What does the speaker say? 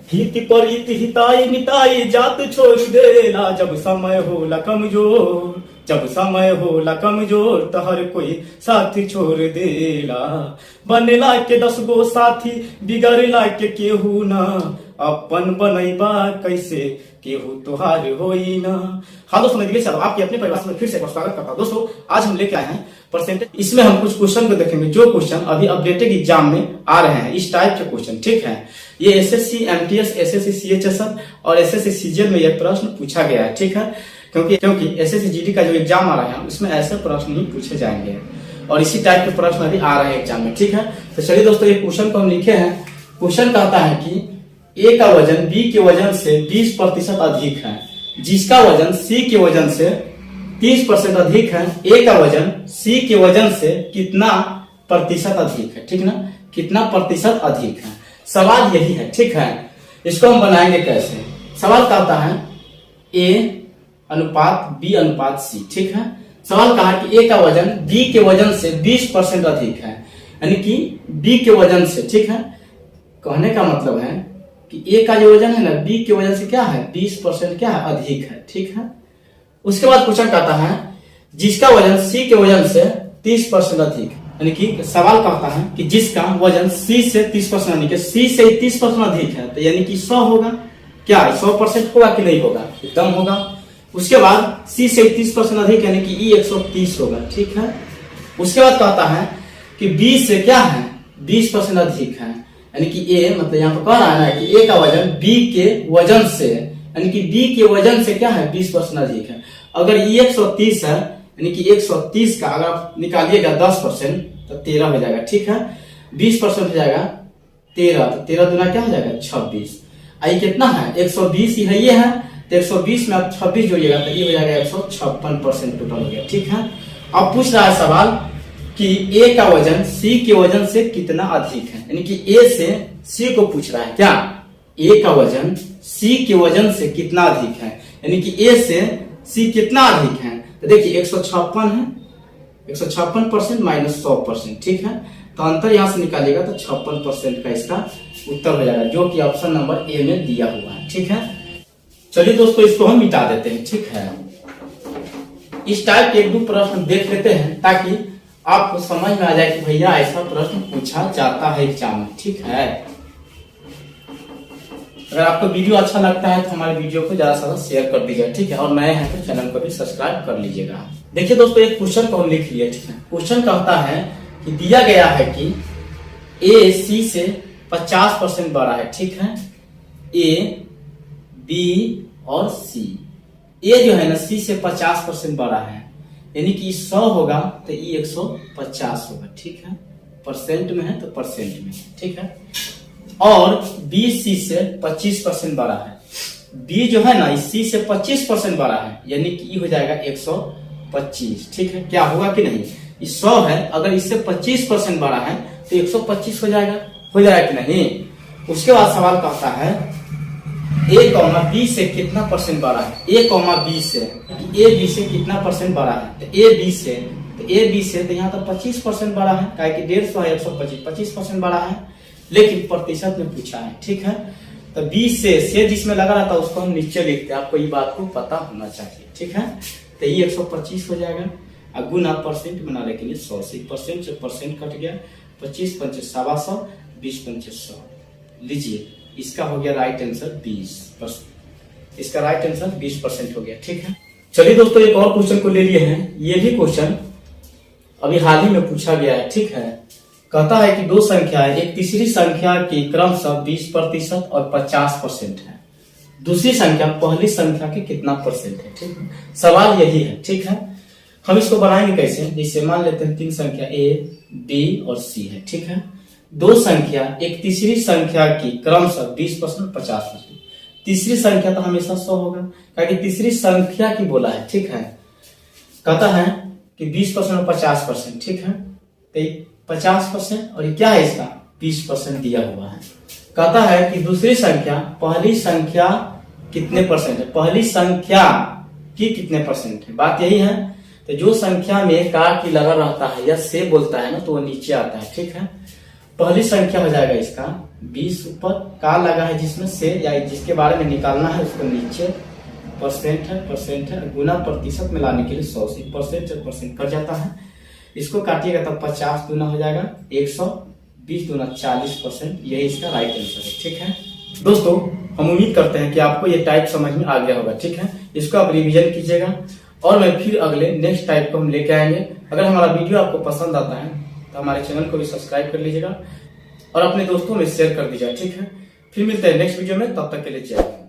हित परित हिताई मिताई जात छोड़ देला, जब समय होला कमजोर, जब समय होला कमजोर तो हर कोई साथी छोड़ देला। बनेला के 10 गो साथी बिगड़ला के केहू ना, अपन बनैबा कैसे केहू तोहार होई ना। हाँ दोस्तों, मैं दिनेश यादव आपके अपने परिवार में फिर से स्वागत करता हूँ। दोस्तों आज हम लेके आए हैं परसेंटेज। इसमें हम कुछ क्वेश्चन को देखेंगे जो क्वेश्चन अभी अपडेटेड एग्जाम में आ रहे हैं, इस टाइप के क्वेश्चन, ठीक है। ये एसएससी एमटीएस, एसएससी सीएचएसएल और एसएससी सीजीएल में यह प्रश्न पूछा गया है, ठीक है। क्योंकि एसएससी जीडी का जो एग्जाम आ रहा है उसमें ऐसे प्रश्न ही पूछे जाएंगे और इसी टाइप के प्रश्न अभी आ रहे हैं एग्जाम में, ठीक है। तो चलिए दोस्तों, ये क्वेश्चन को हम लिखे हैं। क्वेश्चन कहता है कि ए का वजन बी के वजन से 20% अधिक है, जिसका वजन सी के वजन से 30% अधिक है। ए का वजन सी के वजन से कितना प्रतिशत अधिक है, ठीक ना, कितना प्रतिशत अधिक है। सवाल यही है, ठीक है। इसको हम बनाएंगे कैसे। सवाल कहता है ए अनुपात बी अनुपात सी, ठीक है। सवाल कहा कि ए का वजन बी के वजन से 20% अधिक है, यानी कि बी के वजन से, ठीक है। कहने का मतलब है कि ए का जो वजन है ना बी के वजन से क्या है 20% क्या है अधिक है, ठीक है। उसके बाद क्वेश्चन कहता है जिसका वजन सी के वजन से 30% अधिक, यानी कि सवाल कहता है कि जिसका वजन सी से 30% यानी कि सी से 30% अधिक है, तो यानी कि 100 होगा। क्या 100% होगा कि नहीं होगा, एकदम होगा। उसके बाद सी से 30% अधिक यानी कि ई 130 होगा, ठीक है। उसके बाद कहता है कि बी से क्या है 20% अधिक है, यानी कि ए मतलब यहाँ पर कह रहा है ना कि ए का वजन बी के वजन से, यानी कि बी के वजन से क्या है 20% अधिक है। अगर ई 130 है यानी कि 130 का अगर आप निकालिएगा 10% तो 13 हो जाएगा, ठीक है। 20% हो जाएगा 13, तो 13 दूना क्या हो जाएगा 26। आई कितना है 120 ही है, ये है तो 120 में आप 26 जोड़िएगा तो ये हो जाएगा 156% टोटल हो गया, ठीक है। अब पूछ रहा है सवाल कि ए का वजन सी के वजन से कितना अधिक है, यानी कि ए से सी को पूछ रहा है क्या, ए का वजन सी के वजन से कितना अधिक है, यानी कि ए से सी कितना अधिक है। तो देखिए 156 है, 156% माइनस 100%, ठीक है। तो अंतर यहां से निकालिएगा तो 56% का इसका उत्तर हो जाएगा, जो कि ऑप्शन नंबर ए में दिया हुआ है, ठीक है। चलिए दोस्तों, इसको हम मिटा देते हैं, ठीक है। इस टाइप के 1-2 प्रश्न देख लेते हैं ताकि आपको समझ में आ जाए कि भैया ऐसा प्रश्न पूछा जाता है एग्जाम में, ठीक है। अगर आपको वीडियो अच्छा लगता है तो हमारे वीडियो को ज्यादा से ज्यादा शेयर कर दीजिएगा, ठीक है। और नए हैं तो चैनल को भी सब्सक्राइब कर लीजिएगा। देखिए दोस्तों, एक क्वेश्चन को हम लिख लिए, ठीक है। क्वेश्चन कहता है कि दिया गया है कि ए सी से 50% बड़ा है, ठीक है। ए बी और सी, ए जो है ना सी से 50% बड़ा है, यानी कि 100 होगा तो ये 150 होगा, ठीक है। परसेंट में है तो परसेंट में, ठीक है। और बी सी से 25% बड़ा है, बी जो है ना सी से 25% बड़ा है, यानी कि ये हो जाएगा 125, ठीक है। क्या होगा कि नहीं, ये 100 है, अगर इससे 25% बड़ा है तो 125 हो जाएगा कि नहीं। उसके बाद सवाल कहता है ए कॉमा बी से कितना परसेंट बड़ा है, ए कॉमा बी से, ए बी से कितना परसेंट बड़ा है, तो ए बी से तो यहाँ तो 25% बड़ा है, क्या कि 150 है 125% बड़ा है, लेकिन प्रतिशत में पूछा है, ठीक है। तो बी से जिसमें लगा रहता है उसको हम नीचे लिखते हैं, आपको ये बात को पता होना चाहिए, ठीक है। तो ये 125 हो जाएगा, और गुना परसेंट बना लेकिन 100 से परसेंट कट गया, 25 पंचे 125, 20 पंचे 100, लीजिए इसका हो गया राइट आंसर 20%। इसका राइट आंसर 20% हो गया, ठीक है। चलिए दोस्तों, एक और क्वेश्चन को ले लिए हैं। ये भी क्वेश्चन अभी हाल ही में पूछा गया है, ठीक है। कहता है कि 2 संख्या, एक तीसरी संख्या की क्रमशः 20% और 50% है, दूसरी संख्या पहली संख्या के कितना परसेंट है, ठीक है। सवाल यही है, ठीक है। हम इसको बनाएंगे कैसे, जैसे मान लेते हैं 3 संख्या ए बी और सी है, ठीक है। 2 संख्या, एक तीसरी संख्या की क्रमशः 20% 50%, तीसरी संख्या तो हमेशा 100 होगा, क्योंकि तीसरी संख्या की बोला है, ठीक है। कहता है कि 20% और 50%, ठीक है। तो 50% और ये क्या है इसका 20% दिया हुआ है। कहता है कि दूसरी संख्या पहली संख्या कितने परसेंट है, पहली संख्या की कितने परसेंट है, बात यही है। तो जो संख्या में का की लगा रहता है या से बोलता है ना तो वो नीचे आता है, ठीक है। पहली संख्या हो जाएगा इसका 20 ऊपर का लगा है जिसमें से या जिसके बारे में निकालना है उसको नीचे परसेंट है गुना प्रतिशत में लाने के लिए 100 से परसेंट कट जाता है। इसको काटिएगा तब 50 दूना हो जाएगा 100, 20 दूना 40%। यही इसका राइट आंसर है। ठीक है दोस्तों, हम उम्मीद करते हैं कि आपको ये टाइप समझ में आ गया होगा। ठीक है, इसको आप रिवीजन कीजिएगा और मैं फिर अगले नेक्स्ट टाइप को हम लेके आएंगे। अगर हमारा वीडियो आपको पसंद आता है तो हमारे चैनल को भी सब्सक्राइब कर लीजिएगा और अपने दोस्तों में शेयर कर दीजिएगा। ठीक है, फिर मिलते हैं नेक्स्ट वीडियो में, तब तक के लिए जय हिंद।